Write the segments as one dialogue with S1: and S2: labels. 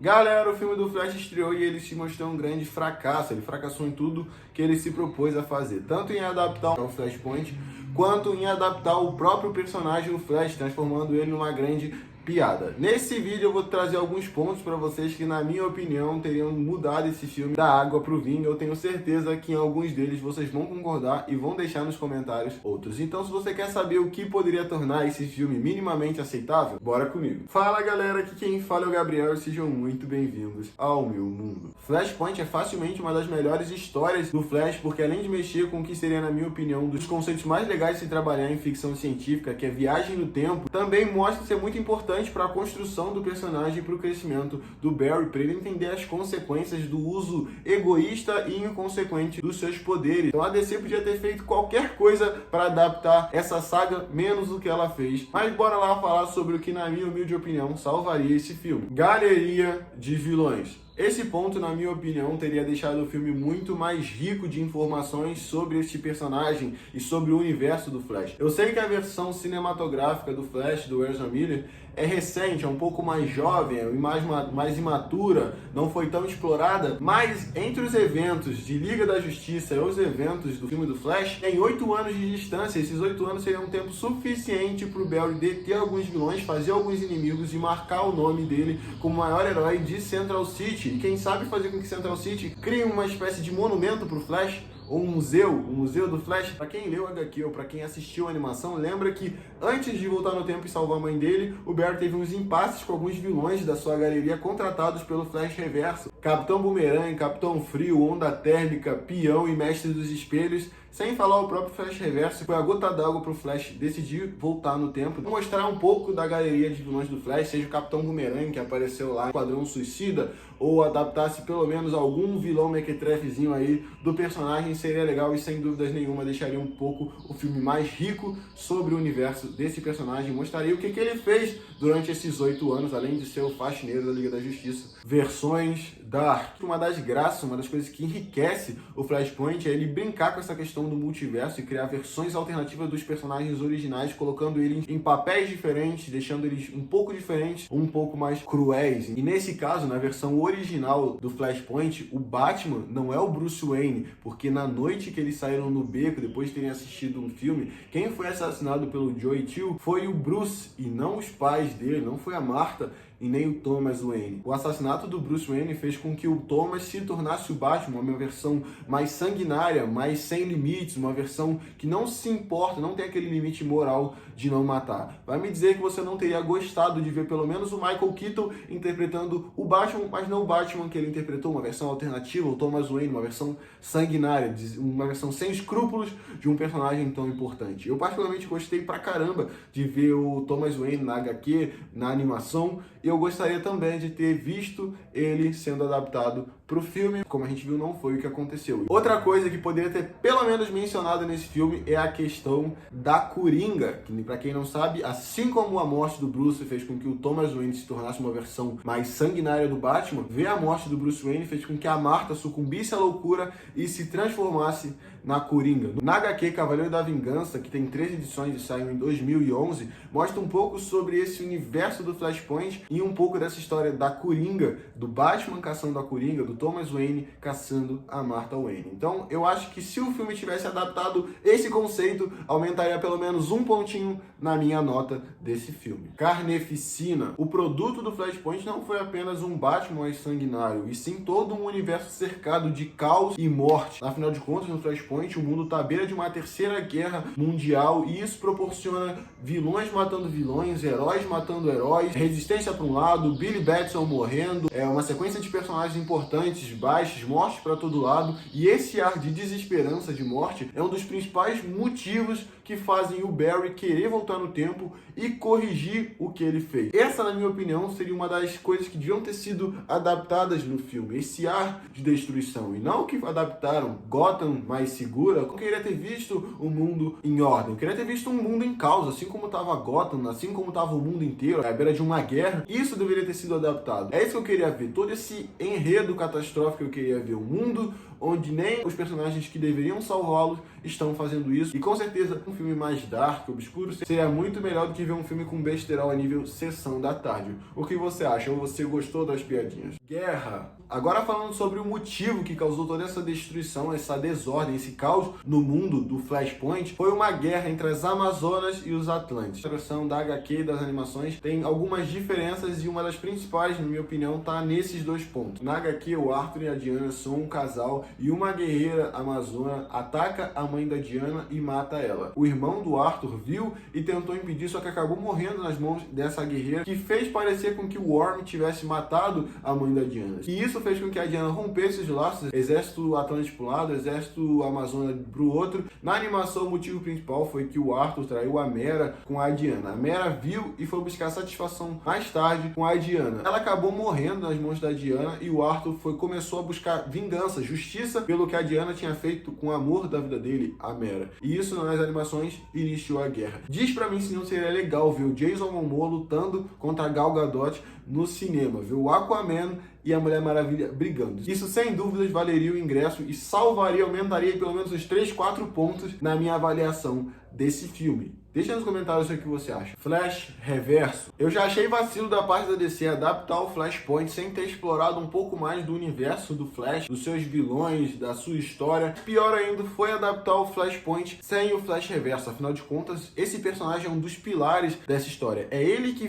S1: Galera, o filme do Flash estreou e ele se mostrou um grande fracasso. Ele fracassou em tudo que ele se propôs a fazer, tanto em adaptar o Flashpoint, quanto em adaptar o próprio personagem do Flash, transformando ele numa grande piada. Nesse vídeo eu vou trazer alguns pontos para vocês que, na minha opinião, teriam mudado esse filme da água pro vinho. Eu tenho certeza que em alguns deles vocês vão concordar e vão deixar nos comentários outros. Então, se você quer saber o que poderia tornar esse filme minimamente aceitável, bora comigo. Fala galera, aqui quem fala é o Gabriel e sejam muito bem-vindos ao meu mundo. Flashpoint é facilmente uma das melhores histórias do Flash, porque além de mexer com o que seria, na minha opinião, dos conceitos mais legais de se trabalhar em ficção científica, que é viagem no tempo, também mostra ser muito importante para a construção do personagem e para o crescimento do Barry, para ele entender as consequências do uso egoísta e inconsequente dos seus poderes. Então a DC podia ter feito qualquer coisa para adaptar essa saga, menos o que ela fez. Mas bora lá falar sobre o que, na minha humilde opinião, salvaria esse filme. Galeria de vilões. Esse ponto, na minha opinião, teria deixado o filme muito mais rico de informações sobre este personagem e sobre o universo do Flash. Eu sei que a versão cinematográfica do Flash, do Ezra Miller, é recente, é um pouco mais jovem, é mais imatura, não foi tão explorada, mas entre os eventos de Liga da Justiça e os eventos do filme do Flash, tem 8 anos de distância. Esses 8 anos seriam um tempo suficiente para o Barry deter alguns vilões, fazer alguns inimigos e marcar o nome dele como o maior herói de Central City. E quem sabe fazer com que Central City crie uma espécie de monumento para o Flash, ou um museu do Flash. Para quem leu a HQ ou para quem assistiu a animação, lembra que antes de voltar no tempo e salvar a mãe dele, o Barry teve uns impasses com alguns vilões da sua galeria contratados pelo Flash Reverso. Capitão Boomerang, Capitão Frio, Onda Térmica, Peão e Mestre dos Espelhos, sem falar o próprio Flash Reverso. Foi a gota d'água para o Flash decidir voltar no tempo, mostrar um pouco da galeria de vilões do Flash, seja o Capitão Boomerang, que apareceu lá no Esquadrão Suicida, ou adaptasse pelo menos algum vilão mequetrefezinho aí do personagem, seria legal e sem dúvidas nenhuma deixaria um pouco o filme mais rico sobre o universo desse personagem, mostraria o que ele fez durante esses 8 anos, além de ser o faxineiro da Liga da Justiça. Versões Dark. Uma das graças, uma das coisas que enriquece o Flashpoint é ele brincar com essa questão do multiverso e criar versões alternativas dos personagens originais, colocando eles em papéis diferentes, deixando eles um pouco diferentes, um pouco mais cruéis. E nesse caso, na versão original do Flashpoint, o Batman não é o Bruce Wayne, porque na noite que eles saíram no beco, depois de terem assistido um filme, quem foi assassinado pelo Joey Chill foi o Bruce e não os pais dele, não foi a Martha e nem o Thomas Wayne. O assassinato do Bruce Wayne fez com que o Thomas se tornasse o Batman, uma versão mais sanguinária, mais sem limites, uma versão que não se importa, não tem aquele limite moral de não matar. Vai me dizer que você não teria gostado de ver pelo menos o Michael Keaton interpretando o Batman, mas não o Batman que ele interpretou, uma versão alternativa, o Thomas Wayne, uma versão sanguinária, uma versão sem escrúpulos de um personagem tão importante. Eu particularmente gostei pra caramba de ver o Thomas Wayne na HQ, na animação, e eu gostaria também de ter visto ele sendo adaptado pro filme. Como a gente viu, não foi o que aconteceu. Outra coisa que poderia ter pelo menos mencionado nesse filme é a questão da Coringa, que, pra quem não sabe, assim como a morte do Bruce fez com que o Thomas Wayne se tornasse uma versão mais sanguinária do Batman, ver a morte do Bruce Wayne fez com que a Martha sucumbisse à loucura e se transformasse na Coringa. Na HQ Cavaleiro da Vingança, que tem 3 edições e saiu em 2011, mostra um pouco sobre esse universo do Flashpoint e um pouco dessa história da Coringa, do Batman caçando a Coringa, do Thomas Wayne caçando a Martha Wayne. Então, eu acho que se o filme tivesse adaptado esse conceito, aumentaria pelo menos um pontinho na minha nota desse filme. Carneficina. O produto do Flashpoint não foi apenas um Batman mais sanguinário, e sim todo um universo cercado de caos e morte. Afinal de contas, no Flashpoint, o mundo está à beira de uma terceira guerra mundial, e isso proporciona vilões matando vilões, heróis matando heróis, resistência para um lado, Billy Batson morrendo, uma sequência de personagens importantes, baixos, mortes para todo lado, e esse ar de desesperança, de morte, é um dos principais motivos que fazem o Barry querer voltar no tempo e corrigir o que ele fez. Essa, na minha opinião, seria uma das coisas que deviam ter sido adaptadas no filme, esse ar de destruição, e não que adaptaram Gotham mais insegura, eu queria ter visto o mundo em ordem. Eu queria ter visto um mundo em caos, assim como estava Gotham, assim como estava o mundo inteiro, à beira de uma guerra. Isso deveria ter sido adaptado. É isso que eu queria ver, todo esse enredo catastrófico eu queria ver. Um mundo onde nem os personagens que deveriam salvá-los estão fazendo isso. E com certeza um filme mais dark, obscuro, seria muito melhor do que ver um filme com besterol a nível sessão da tarde. O que você acha? Ou você gostou das piadinhas? Guerra. Agora falando sobre o motivo que causou toda essa destruição, essa desordem, esse caos no mundo do Flashpoint, foi uma guerra entre as Amazonas e os Atlantes. A tradução da HQ e das animações tem algumas diferenças e uma das principais, na minha opinião, tá nesses dois pontos. Na HQ, o Arthur e a Diana são um casal e uma guerreira amazona ataca a mãe da Diana e mata ela. O irmão do Arthur viu e tentou impedir, só que acabou morrendo nas mãos dessa guerreira, que fez parecer com que o Worm tivesse matado a mãe da Diana. E isso fez com que a Diana rompesse os laços, exército Atlântico para um lado, exército Amazônia para o outro. Na animação, o motivo principal foi que o Arthur traiu a Mera com a Diana. A Mera viu e foi buscar satisfação mais tarde com a Diana. Ela acabou morrendo nas mãos da Diana e o Arthur começou a buscar vingança, justiça pelo que a Diana tinha feito com o amor da vida dele, a Mera. E isso nas animações iniciou a guerra. Diz pra mim se não seria legal ver o Jason Momoa lutando contra a Gal Gadot no cinema, ver o Aquaman e a Mulher Maravilha brigando. Isso sem dúvidas valeria o ingresso e salvaria, aumentaria pelo menos uns 3, 4 pontos na minha avaliação desse filme. Deixa nos comentários o que você acha. Flash Reverso. Eu já achei vacilo da parte da DC adaptar o Flashpoint sem ter explorado um pouco mais do universo do Flash, dos seus vilões, da sua história. Pior ainda foi adaptar o Flashpoint sem o Flash Reverso. Afinal de contas, esse personagem é um dos pilares dessa história. É ele que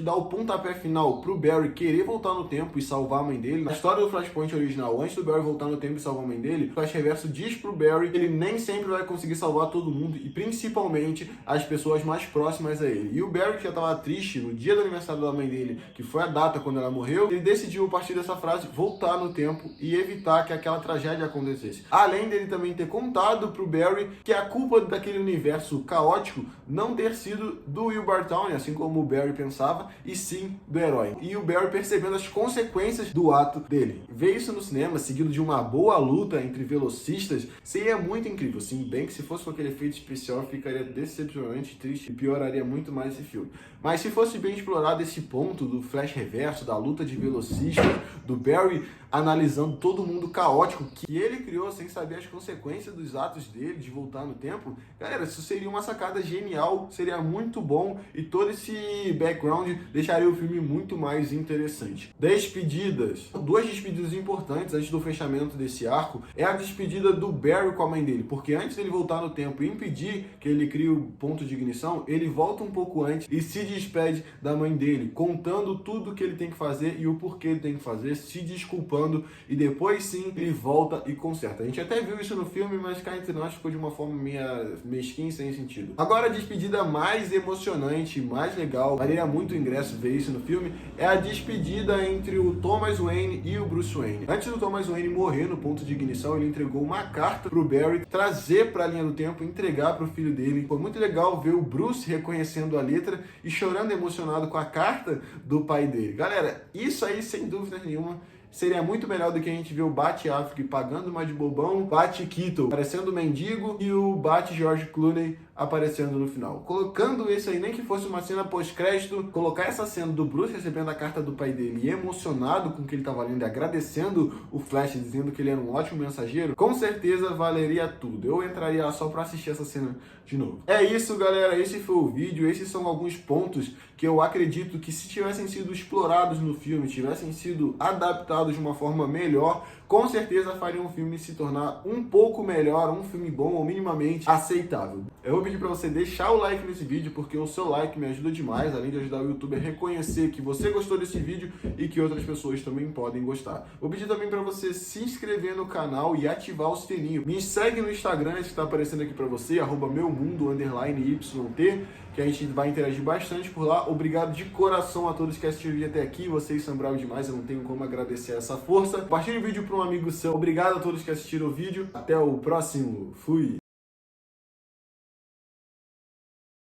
S1: dá o pontapé final pro Barry querer voltar no tempo e salvar a mãe dele. Na história do Flashpoint original, antes do Barry voltar no tempo e salvar a mãe dele, o Flash Reverso diz pro Barry que ele nem sempre vai conseguir salvar todo mundo e principalmente as pessoas mais próximas a ele. E o Barry, que já estava triste no dia do aniversário da mãe dele, que foi a data quando ela morreu, ele decidiu, a partir dessa frase, voltar no tempo e evitar que aquela tragédia acontecesse. Além dele também ter contado pro Barry que a culpa daquele universo caótico não ter sido do Will Bartowne, assim como o Barry pensava, e sim do herói. E o Barry percebendo as consequências do ato dele. Ver isso no cinema, seguido de uma boa luta entre velocistas, seria muito incrível. Sim, bem que se fosse com aquele efeito especial, ficaria decepcionante, triste e pioraria muito mais esse filme. Mas se fosse bem explorado esse ponto do Flash Reverso, da luta de velocistas, do Barry analisando todo mundo caótico que ele criou sem saber as consequências dos atos dele de voltar no tempo, galera, isso seria uma sacada genial, seria muito bom e todo esse background deixaria o filme muito mais interessante. Despedidas. Duas despedidas importantes antes do fechamento desse arco é a despedida do Barry com a mãe dele, porque antes dele voltar no tempo e impedir que ele crie o ponto de ignição, ele volta um pouco antes e se despede da mãe dele, contando tudo que ele tem que fazer e o porquê ele tem que fazer, se desculpando, e depois sim ele volta e conserta. A gente até viu isso no filme, mas cá entre nós ficou de uma forma meio mesquinha e sem sentido. Agora a despedida mais emocionante, mais legal, valeria muito o ingresso ver isso no filme, é a despedida entre o Thomas Wayne e o Bruce Wayne. Antes do Thomas Wayne morrer no ponto de ignição, ele entregou uma carta pro Barry trazer pra linha do tempo, entregar pro filho dele. Foi muito legal ver o Bruce reconhecendo a letra e chorando emocionado com a carta do pai dele. Galera, isso aí sem dúvida nenhuma seria muito melhor do que a gente ver o Bat-Affleck pagando uma de bobão, Bat-Keaton parecendo mendigo e o Bat-George Clooney aparecendo no final. Colocando esse aí, nem que fosse uma cena pós-crédito, colocar essa cena do Bruce recebendo a carta do pai dele e emocionado com o que ele estava lendo e agradecendo o Flash, dizendo que ele era um ótimo mensageiro, com certeza valeria tudo. Eu entraria lá só para assistir essa cena de novo. É isso, galera. Esse foi o vídeo. Esses são alguns pontos que eu acredito que, se tivessem sido explorados no filme, tivessem sido adaptados de uma forma melhor, com certeza faria um filme se tornar um pouco melhor, um filme bom ou minimamente aceitável. Eu vou pedir para você deixar o like nesse vídeo, porque o seu like me ajuda demais, além de ajudar o YouTube a reconhecer que você gostou desse vídeo e que outras pessoas também podem gostar. Vou pedir também para você se inscrever no canal e ativar o sininho. Me segue no Instagram, esse que está aparecendo aqui para você, @meumundo_YT, que a gente vai interagir bastante por lá. Obrigado de coração a todos que assistiram o vídeo até aqui. Vocês são bravos demais, eu não tenho como agradecer essa força. Compartilhe o vídeo para um amigo seu. Obrigado a todos que assistiram o vídeo. Até o próximo. Fui!